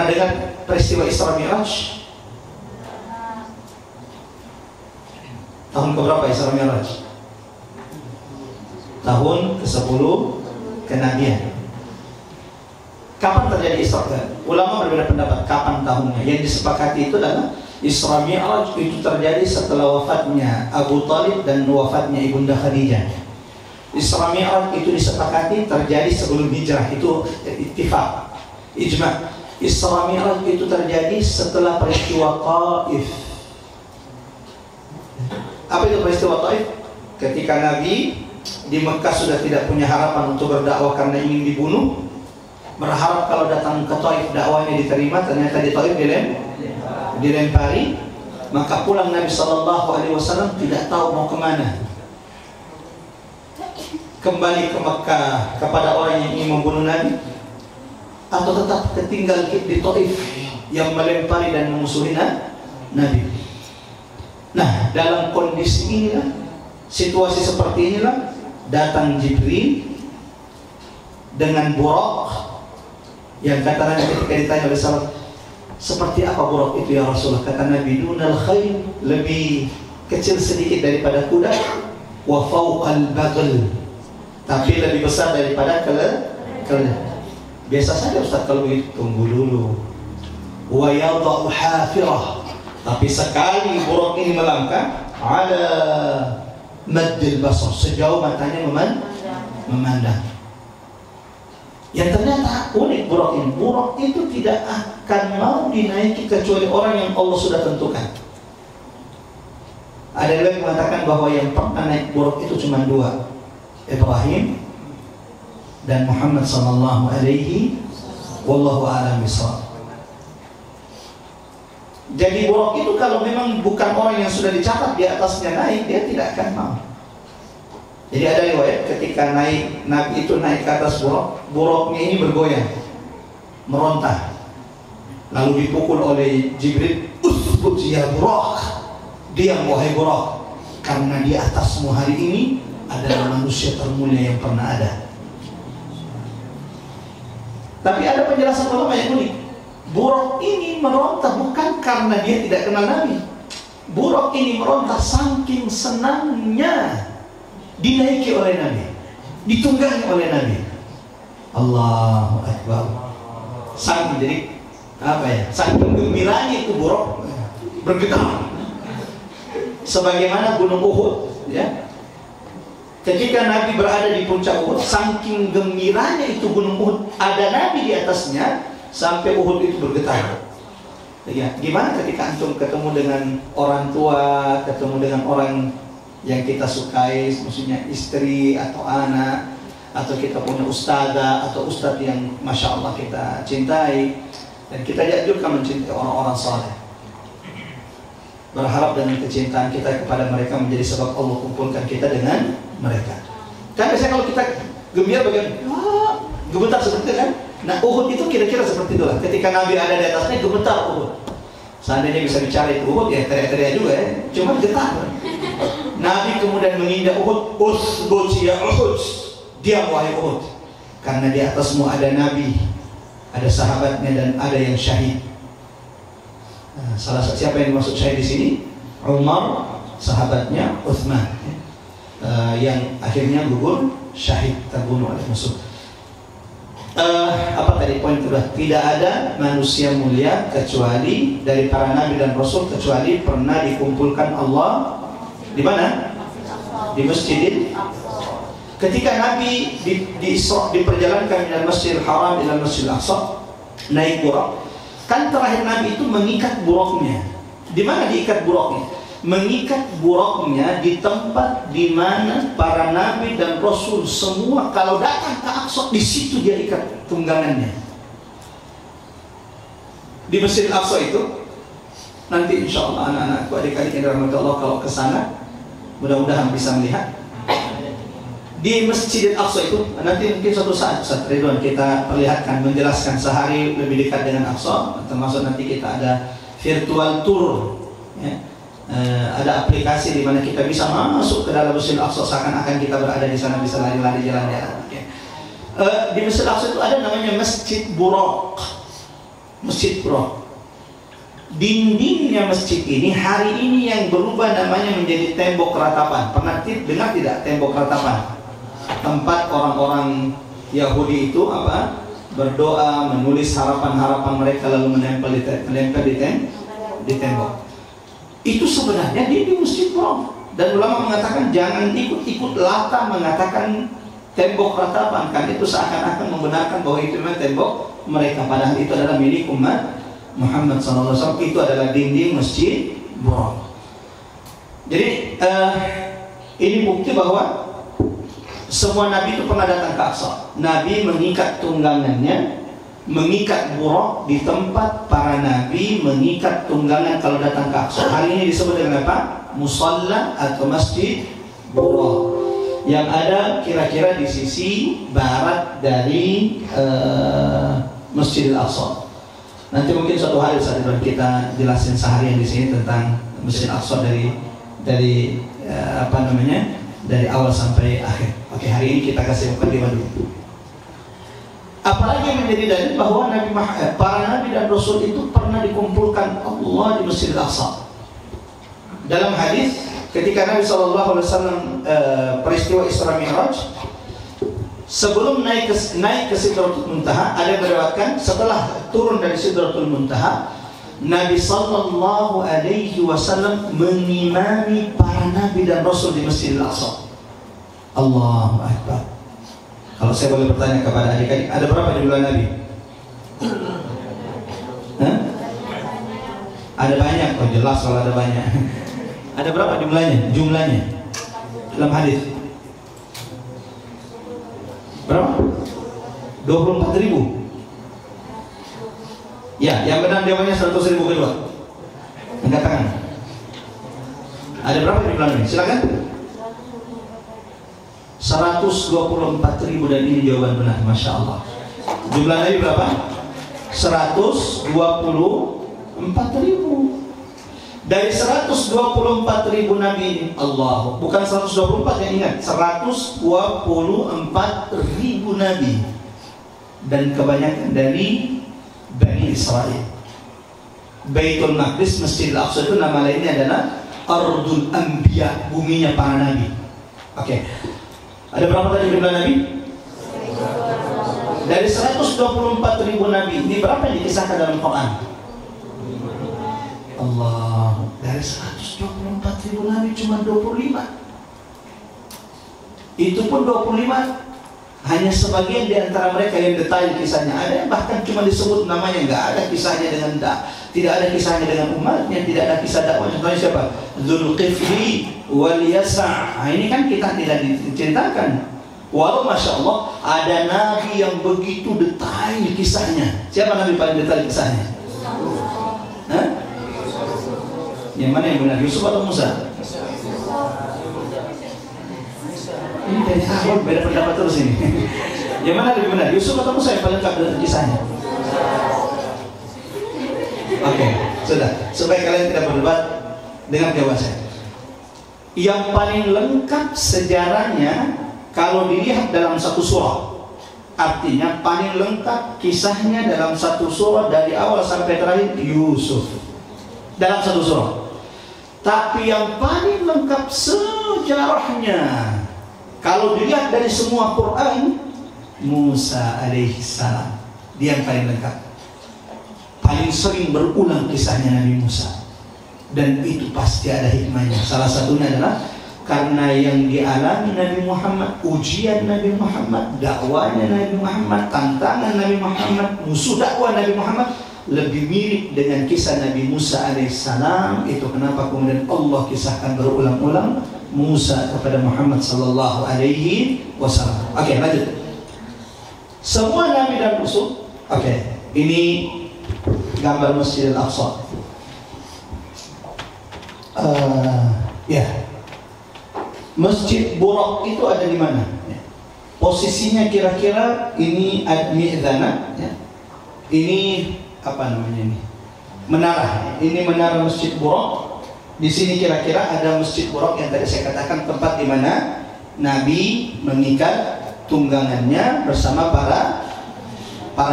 Pernah dengar peristiwa Isra Mi'raj? Tahun keberapa Isra Mi'raj? Tahun ke-10 kenabian. Kapan terjadi Isra? Ulama berbeda pendapat kapan tahunnya. Yang disepakati itu adalah Isra Mi'raj itu terjadi setelah wafatnya Abu Talib dan wafatnya Ibunda Khadijah. Isra Mi'raj itu disepakati terjadi sebelum hijrah, itu ittifaq, ijma'. Isra Mi'raj itu terjadi setelah peristiwa Taif. Apa itu peristiwa Taif? Ketika Nabi di Mekah sudah tidak punya harapan untuk berdakwah karena ingin dibunuh, berharap kalau datang ke Taif dakwahnya diterima, ternyata di Taif dilempari, maka pulang Nabi SAW tidak tahu mau kemana. Kembali ke Mekah kepada orang yang ingin membunuh Nabi, atau tetap ketinggal di Taif yang melempari dan memusuhi Nabi. Nah, dalam kondisi inilah, situasi seperti inilah, datang Jibril dengan buraq yang kata Nabi ketika ditanya oleh sahabat, seperti apa buraq itu ya Rasulullah? Kata Nabi, dunal khayl, lebih kecil sedikit daripada kuda, wa fawqal baghl, tapi lebih besar daripada keledai. Biasa saja Ustaz kalau begitu. Tunggu dulu. Wa yadau hafirah, tapi sekali buraq ini melangkah, ala maddil basar, sejauh matanya memandang. Yang ternyata unik buraq ini. Buraq itu tidak akan mau dinaiki kecuali orang yang Allah sudah tentukan. Ada yang mengatakan bahwa yang pernah naik buraq itu cuma dua, Ibrahim dan Muhammad sallallahu alaihi wallahu a'lam bishawab. Jadi buraq itu kalau memang bukan orang yang sudah dicatat di atasnya naik, dia tidak akan mau. Jadi ada riwayat ketika naik, Nabi itu naik ke atas buraq, buraqnya ini bergoyang, merontah, lalu dipukul oleh Jibril, usbut ya buraq, diam wahai buraq, karena di atasmu hari ini adalah manusia termulia yang pernah ada. Tapi ada penjelasan ulama yang unik. Buraq ini meronta bukan karena dia tidak kenal Nabi. Buraq ini meronta saking senangnya dinaiki oleh Nabi, ditunggangi oleh Nabi. Allahu Akbar. Saking, jadi apa ya? Saking gembiranya itu buraq bergetar. Sebagaimana gunung Uhud, ya. Ketika Nabi berada di puncak Uhud, saking gembiranya itu gunung Uhud, ada Nabi di atasnya, sampai Uhud itu bergetar. Ya, gimana ketika antum ketemu dengan orang tua, ketemu dengan orang yang kita sukai, maksudnya istri atau anak, atau kita punya ustazah atau ustadz yang masya Allah kita cintai, dan kita juga mencintai orang-orang saleh. Berharap dengan kecintaan kita kepada mereka menjadi sebab Allah kumpulkan kita dengan mereka. Kan biasanya kalau kita gembira bagian gemetar seperti itu kan. Nah Uhud itu kira-kira seperti itulah. Ketika Nabi ada di atasnya gemetar Uhud. Seandainya bisa bicara itu Uhud ya teriak-teriak juga ya. Cuma getar. Nabi kemudian menginjak Uhud, usbut ya Uhud, diam wahai Uhud, karena di atasmu ada Nabi, ada sahabatnya dan ada yang syahid. Nah, salah satu siapa yang dimaksud syahid di sini? Umar, sahabatnya Utsman, yang akhirnya gugur syahid, terbunuh oleh musuh. Apa tadi poin kedua? Tidak ada manusia mulia kecuali dari para nabi dan rasul kecuali pernah dikumpulkan Allah di mana? Di Masjidil. Ketika Nabi diperjalankan dari Masjidil Haram ila Masjidil Aqsa, naik buraq, kan terakhir Nabi itu mengikat buraqnya. Di mana diikat buraqnya? Mengikat buraqnya di tempat di mana para nabi dan rasul semua kalau datang ke Aqsa, di situ dia ikat tunggangannya. Di Masjidil Aqsa itu nanti insya Allah anak-anakku, adik-adik yang dirahmati Allah kalau ke sana mudah-mudahan bisa melihat di Masjidil Aqsa itu. Nanti mungkin suatu saat Ustaz Ridwan kita perlihatkan, menjelaskan sehari lebih dekat dengan Aqsa, termasuk nanti kita ada virtual tour ya. Ada aplikasi di mana kita bisa masuk ke dalam Masjidil Aqsa seakan-akan kita berada di sana, bisa lari-lari jalan-jalan. Di Masjidil Aqsa itu ada namanya Masjid Buraq. Masjid Buraq. Dindingnya masjid ini hari ini yang berubah namanya menjadi tembok ratapan. Pernah dengar tidak tembok ratapan? Tempat orang-orang Yahudi itu berdoa, menulis harapan-harapan mereka lalu menempel di tembok. Itu sebenarnya di Masjid Buraq. Dan ulama mengatakan jangan ikut-ikut lata mengatakan tembok ratapan, kan itu seakan-akan membenarkan bahwa itu memang tembok mereka, padahal itu adalah milik umat Muhammad SAW. Itu adalah dinding Masjid Buraq. Jadi ini bukti bahwa semua Nabi itu pernah datang ke Aqsa. Nabi mengikat tunggangannya, mengikat Buraq di tempat para Nabi mengikat tunggangan kalau datang ke Aqsa. Hari ini disebut dengan apa? Musalla atau Masjid Buraq, yang ada kira-kira di sisi barat dari Masjidil Aqsa. Nanti mungkin suatu hari saat kita jelasin seharian di sini tentang Masjid Aqsa dari dari awal sampai akhir. Oke, hari ini kita kasih mukadimah dulu. Apalagi yang menjadi dalil bahwa para nabi dan rasul itu pernah dikumpulkan Allah di Masjidil Aqsa. Dalam hadis ketika Nabi SAW peristiwa Isra Mi'raj, sebelum naik ke Sidratul Muntaha, ada yang meriwayatkan setelah turun dari Sidratul Muntaha, Nabi Sallallahu Alaihi Wasallam mengimami para nabi dan rasul di Masjidil Aqsa. Allahu Akbar. Kalau saya boleh bertanya kepada adik-adik, ada berapa jumlah nabi? Ada banyak, oh jelas kalau ada banyak. Ada berapa jumlahnya dalam hadis? Berapa? 24.000. Ya, yang benar jawabannya 100.000 kedua. Angkat tangan. Ada berapa jumlahnya? Silakan. 124.000 dan ini jawaban benar, masya Allah. Jumlah Nabi berapa? 124.000. Dari 124.000 Nabi ini, Allah, bukan 124 yang ingat, 124.000 Nabi, dan kebanyakan dari Bani Israel. Baitul Maqdis, Masjidil Aqsa itu nama lainnya adalah Ardul Anbiya, buminya para nabi. Oke. Ada berapa tadi jumlah nabi? Dari 124.000 nabi, ini berapa yang dikisahkan dalam Quran? Allah, dari 124.000 nabi cuma 25. Itu pun 25 hanya sebagian di antara mereka yang detail kisahnya. Ada yang bahkan cuma disebut namanya, nggak ada kisahnya dengan tidak ada kisahnya dengan umatnya, tidak ada kisah dakwah. Contohnya siapa? Dzulkifli wal Yasa'. Nah, ini kan kita tidak diceritakan. Walau masya Allah ada nabi yang begitu detail kisahnya. Siapa nabi paling detail kisahnya? Hah? Yang mana yang benar? Yusuf atau Musa? Ini dari awal beda pendapat terus ini. Yang mana lebih benar? Yusuf atau Musa yang paling lengkap dengan kisahnya? Oke, sudah. Supaya kalian tidak berdebat dengan jawaban saya. Yang paling lengkap sejarahnya kalau dilihat dalam satu surah, artinya paling lengkap kisahnya dalam satu surah dari awal sampai terakhir Yusuf dalam satu surah. Tapi yang paling lengkap sejarahnya kalau dilihat dari semua Quran, Musa alaihissalam, dia yang paling lengkap. Paling sering berulang kisahnya Nabi Musa. Dan itu pasti ada hikmahnya. Salah satunya adalah karena yang dialami Nabi Muhammad, ujian Nabi Muhammad, dakwanya Nabi Muhammad, tantangan Nabi Muhammad, musuh dakwah Nabi Muhammad lebih mirip dengan kisah Nabi Musa alaihissalam. Itu kenapa kemudian Allah kisahkan berulang-ulang Musa kepada Muhammad sallallahu alaihi wasallam. Oke, lanjut. Semua nabi dan rasul. Oke, ini gambar Masjidil Aqsa. Ya. Masjid Buraq itu ada di mana? Posisinya kira-kira ini Mi'dana, ya. Ini apa namanya ini? Menara. Ini menara Masjid Buraq. Di sini kira-kira ada Masjid Buraq yang tadi saya katakan, tempat di mana Nabi mengikat tunggangannya bersama para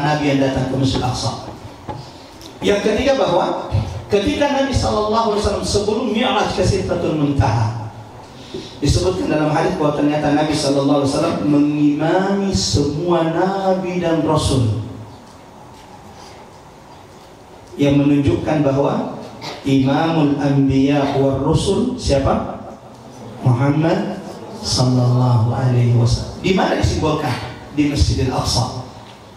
nabi yang datang ke Masjid Aqsa. Yang ketiga bahwa ketika Nabi SAW sebelum Mi'raj ke Sidratul Muntaha, disebutkan dalam hadis bahwa ternyata Nabi SAW mengimami semua Nabi dan Rasul, yang menunjukkan bahwa Imamul Anbiya war Rusul siapa? Muhammad sallallahu alaihi wasallam. Di mana disimbolkan? Di Masjidil Aqsa.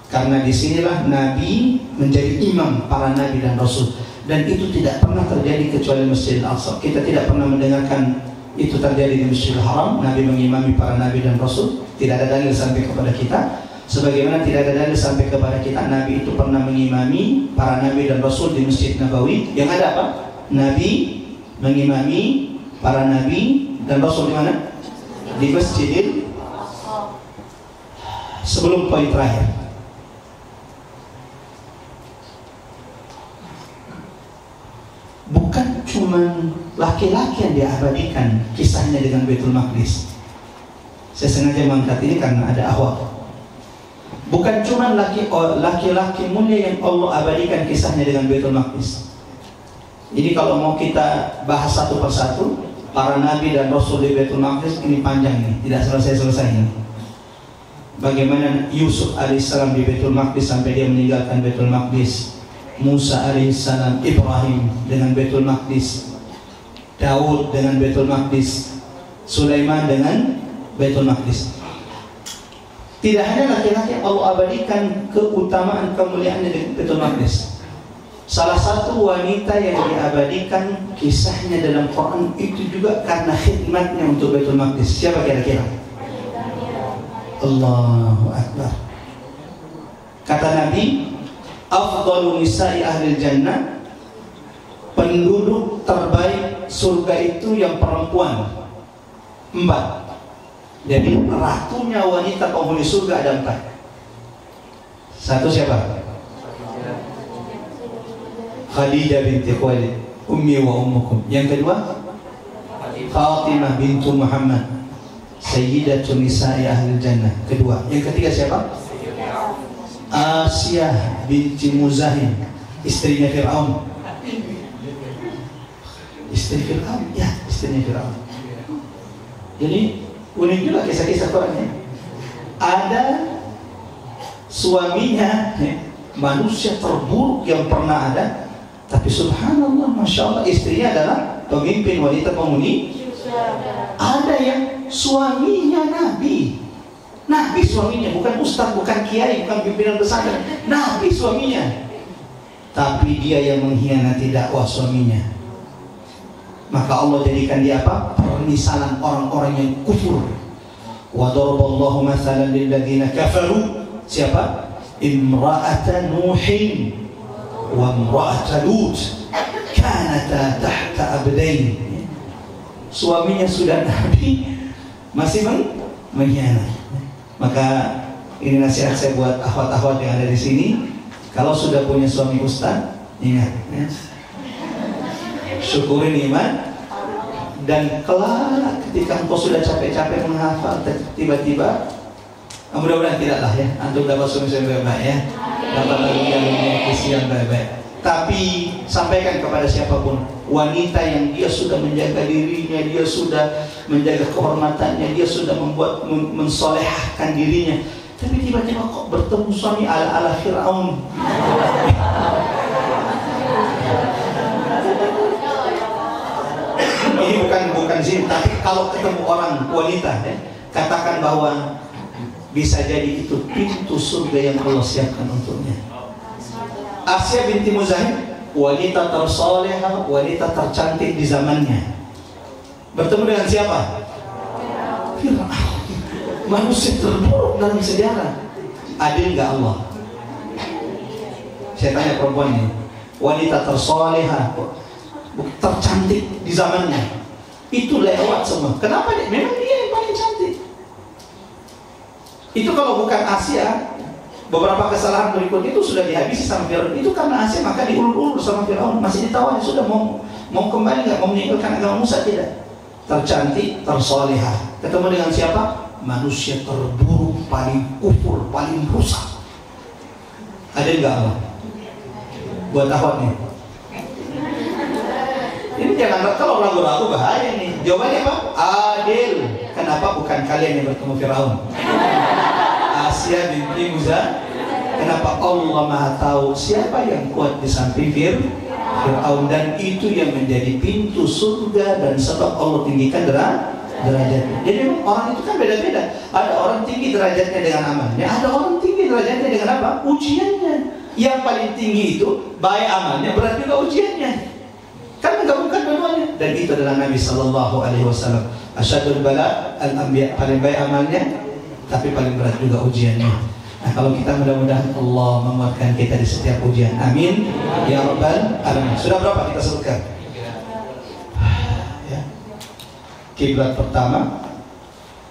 Karena disinilah Nabi menjadi imam para Nabi dan Rasul. Dan itu tidak pernah terjadi kecuali Masjidil Aqsa. Kita tidak pernah mendengarkan itu terjadi di Masjidil Haram, Nabi mengimami para Nabi dan Rasul. Tidak ada dalil sampai kepada kita. Sebagaimana tidak ada dalil sampai kepada kita Nabi itu pernah mengimami para Nabi dan Rasul di Masjid Nabawi. Yang ada apa? Nabi mengimami para Nabi dan Rasul di mana? Di Masjidil. Sebelum poin terakhir, bukan cuma laki-laki yang diabadikan kisahnya dengan Baitul Maqdis. Saya sengaja mengangkat ini karena ada ahwat. Bukan cuma laki-laki mulia yang Allah abadikan kisahnya dengan Baitul Maqdis. Jadi kalau mau kita bahas satu persatu para Nabi dan Rasul di Baitul Maqdis, ini panjang ini, tidak selesai-selesai ini. Bagaimana Yusuf alaihissalam di Baitul Maqdis sampai dia meninggalkan Baitul Maqdis, Musa alaihissalam, Ibrahim dengan Baitul Maqdis, Daud dengan Baitul Maqdis, Sulaiman dengan Baitul Maqdis. Tidak hanya laki-laki yang Allah abadikan keutamaan kemuliaannya di Baitul Maqdis. Salah satu wanita yang diabadikan kisahnya dalam Quran itu juga karena khidmatnya untuk Baitul Maqdis. Siapa kira-kira? Allahu Akbar. Kata Nabi, afdalu nisa'i ahlil jannah, penduduk terbaik surga itu yang perempuan 4. Jadi ratunya wanita penghuni surga ada 4. Satu siapa? Khadijah binti Khuwailid, ummi wa ummukum. Yang kedua Fatimah bintu Muhammad, sayyidatun nisa'i ahlil jannah. Kedua. Yang ketiga siapa? Asiyah binti Muzahim, istrinya Fir'aun. Istri Fir'aun? Ya, istrinya Fir'aun. Jadi unik juga kisah-kisah Qurannya. Ada suaminya manusia terburuk yang pernah ada, tapi subhanallah, masya Allah, istrinya adalah pemimpin wanita penghuni. Ada yang suaminya Nabi, Nabi suaminya, bukan ustaz, bukan kiai, bukan pimpinan pesantren, Nabi suaminya, tapi dia yang mengkhianati dakwah suaminya. Maka Allah jadikan dia apa? Permisalan orang-orang yang kufur. Wa daraballahu mathalan lil ladzina kafaru. Siapa? Imra'ata Nuhin wa imra'ata Lut kanata tahta abdain. Suaminya sudah Nabi, masih mengkhianati. Maka ini nasihat saya buat akhwat-akhwat yang ada di sini. Kalau sudah punya suami ustaz, ingat ya, syukurin iman. Dan kelak ketika engkau sudah capek-capek menghafal, tiba-tiba, mudah-mudahan tidaklah ya, antum dapat suami yang baik ya, dapat lagi yang istri yang baik-baik. Tapi sampaikan kepada siapapun, wanita yang dia sudah menjaga dirinya, dia sudah menjaga kehormatannya, dia sudah membuat mensolehahkan dirinya, tapi tiba-tiba kok bertemu suami ala-ala Fir'aun. Ini bukan zina, tapi kalau ketemu orang wanita ya, katakan bahwa bisa jadi itu pintu surga yang Allah siapkan untuknya. Asiyah binti Muzahim, wanita tersolehah, wanita tercantik di zamannya, bertemu dengan siapa? Fir'aun, manusia terburuk dalam sejarah. Adil nggak Allah? Saya tanya perempuan ini, wanita tersolehah, tercantik di zamannya, itu lewat semua. Kenapa? Memang dia yang paling cantik. Itu kalau bukan Asia, beberapa kesalahan berikut itu sudah dihabisi sama Fir'aun. Itu karena Asia, maka diulur-ulur sama Fir'aun. Masih ditawar, sudah mau kembali nggak, mau meninggalkan agama Musa? Tidak. Tercantik, tersolehah, ketemu dengan siapa? Manusia terburuk, paling kufur, paling rusak. Ada nggak Allah? buat akhwat nih. Ini jangan, kalau ragu-ragu bahaya nih. Jawabannya apa? Adil. Kenapa bukan kalian yang bertemu Firaun? Asia binti Musa. Kenapa? Allah Maha tahu siapa yang kuat di samping Firaun, dan itu yang menjadi pintu surga dan sebab Allah tinggikan derajatnya. Jadi orang itu kan beda-beda. Ada orang tinggi derajatnya dengan amalnya, ada orang tinggi derajatnya dengan apa? Ujiannya. Yang paling tinggi itu baik amalnya, berat juga ujiannya. Kan menggabungkan dua-duanya. Dan itu adalah Nabi Sallallahu Alaihi Wasallam. Asyadul bala al-anbiya, paling baik amalnya, tapi paling berat juga ujiannya. Nah, kalau kita mudah-mudahan Allah menguatkan kita di setiap ujian. Amin. Ya Rabbal Alamin. Sudah berapa kita sebutkan? Ya. Kiblat pertama.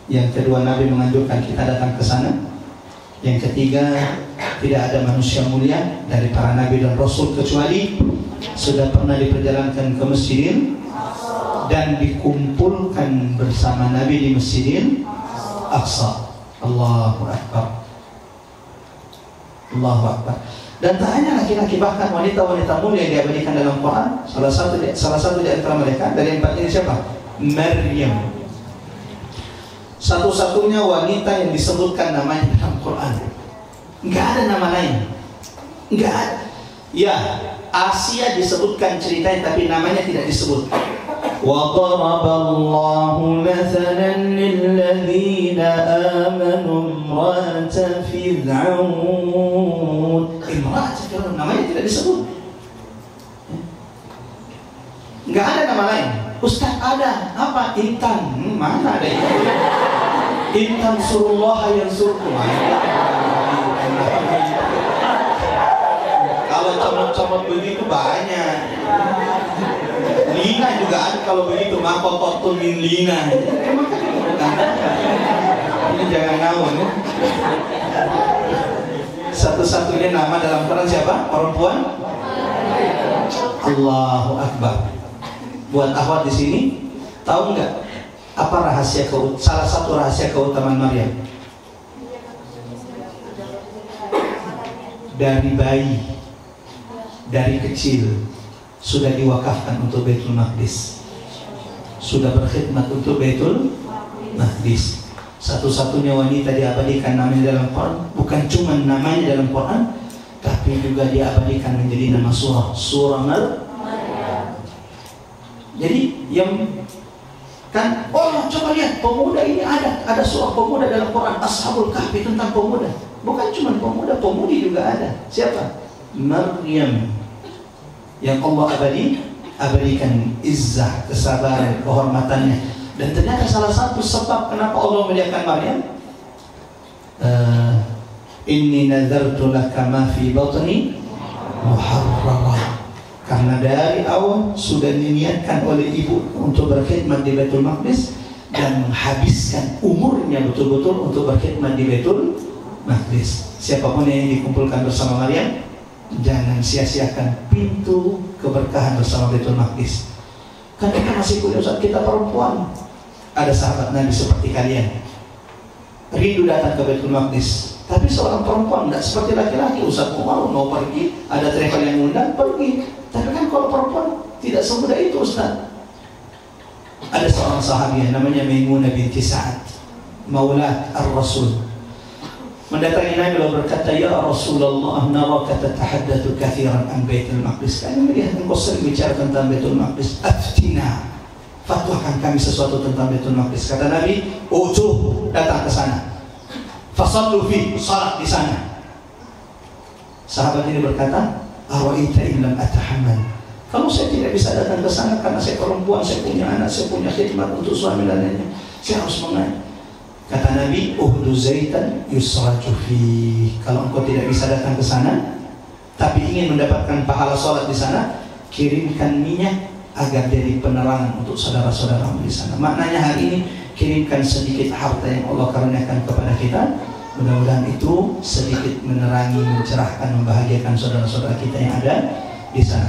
Yang kedua, Nabi menganjurkan kita datang ke sana. Yang ketiga, tidak ada manusia mulia dari para Nabi dan Rasul kecuali sudah pernah diperjalankan ke Masjidil dan dikumpulkan bersama Nabi di Masjidil Aqsa. Allahu Akbar. Allahu Akbar. Dan tak hanya laki-laki, bahkan wanita-wanita mulia yang diabadikan dalam Quran. Salah satu di antara mereka dari empat ini siapa? Maryam. Satu-satunya wanita yang disebutkan namanya dalam Quran. Enggak ada nama lain. Enggak ada. Ya, Asia disebutkan ceritanya tapi namanya tidak disebut. Wa daraballahu mathalan lilladzina amanu imra'ata fir'aun. Imra'ata fir'aun namanya tidak disebut. Enggak ada nama lain. Ustaz ada apa? Intan. Mana ada itu? Intan surullah yang surku. Kalau comot-comot begitu banyak. Lina juga ada kalau begitu, makototul min lina. Ini jangan ngawur ya. Satu-satunya nama dalam Quran siapa? Perempuan? Allahu Akbar. Buat akhwat di sini, tahu nggak apa salah satu rahasia keutamaan Maryam? Dari bayi, dari kecil sudah diwakafkan untuk Baitul Maqdis, sudah berkhidmat untuk Baitul Maqdis. Satu-satunya wanita diabadikan namanya dalam Quran, bukan cuma namanya dalam Quran, tapi juga diabadikan menjadi nama surah Maryam. Jadi yang kan, oh coba lihat pemuda ini ada surah pemuda dalam Quran, Ashabul Kahfi tentang pemuda. Bukan cuma pemuda, pemudi juga ada. Siapa? Maryam. Yang Allah abadikan izzah, kesabaran, kehormatannya. Dan ternyata salah satu sebab kenapa Allah memuliakan Maryam, inni nadartu laka ma fi batni muharrara. Karena dari awal sudah diniatkan oleh ibu untuk berkhidmat di Baitul Maqdis dan menghabiskan umurnya betul-betul untuk berkhidmat di Baitul Maqdis. Siapapun yang dikumpulkan bersama Maryam, jangan sia-siakan pintu keberkahan bersama Baitul Maqdis. Kan kita masih punya Ustaz, kita perempuan. Ada sahabat Nabi seperti kalian, rindu datang ke Baitul Maqdis. Tapi seorang perempuan tidak seperti laki-laki. Ustaz mau pergi, ada travel yang undang, pergi. Tapi kan kalau perempuan tidak semudah itu Ustaz. Ada seorang sahabiah namanya Maimunah binti Sa'ad, maulat ar-Rasul, mendatangi Nabi lalu berkata, ya Rasulullah, naraka tatahaddatsu katsiran an Baitul Maqdis. Kami melihat engkau sering bicara tentang Baitul Maqdis. Aftina, fatwakan kami sesuatu tentang Baitul Maqdis. Kata Nabi, utuh, datang ke sana. Fasallu fi, salat di sana. Sahabat ini berkata, awaita in lam atahammal. Kalau saya tidak bisa datang ke sana karena saya perempuan, saya punya anak, saya punya khidmat untuk suami dan lainnya, saya harus mengaji. Kata Nabi, uhdu zaitan yusraju fi. Kalau engkau tidak bisa datang ke sana tapi ingin mendapatkan pahala sholat di sana, kirimkan minyak agar jadi penerangan untuk saudara-saudaramu di sana. Maknanya hari ini kirimkan sedikit harta yang Allah karuniakan kepada kita. Mudah-mudahan itu sedikit menerangi, mencerahkan, membahagiakan saudara-saudara kita yang ada di sana.